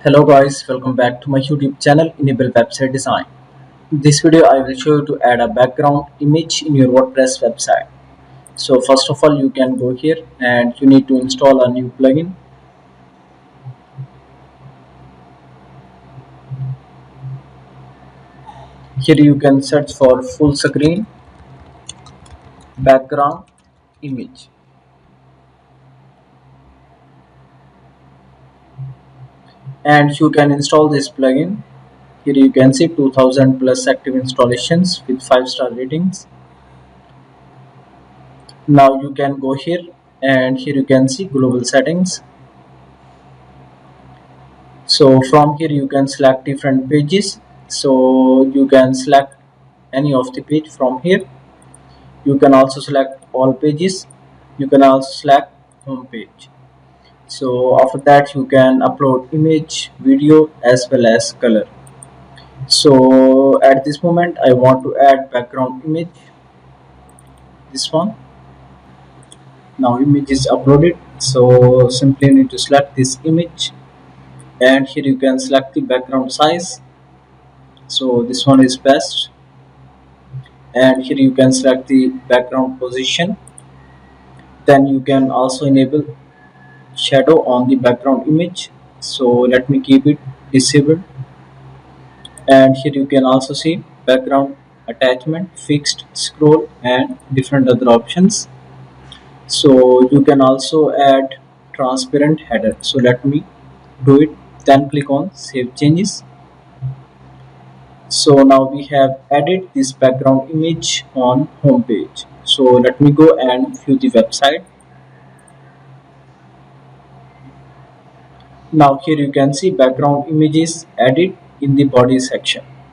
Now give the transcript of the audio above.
Hello guys, welcome back to my YouTube channel Enable Website Design. In this video I will show you to add a background image in your WordPress website. So first of all you can go here and you need to install a new plugin. Here you can search for full screen background image and you can install this plugin. Here you can see 2000 plus active installations with 5-star ratings. Now you can go here and here you can see global settings. So from here you can select different pages, so you can select any of the page from here. You can also select all pages. You can also select home page. So after that you can upload image, video as well as color. So at this moment I want to add background image, this one. Now image is uploaded, so simply need to select this image and here you can select the background size. So this one is best, and here you can select the background position. Then you can also enable shadow on the background image, so let me keep it disabled. And here you can also see background attachment, fixed, scroll and different other options. So you can also add transparent header, so let me do it. Then click on save changes. So now we have added this background image on home page. So let me go and view the website. Now here you can see background images added in the body section.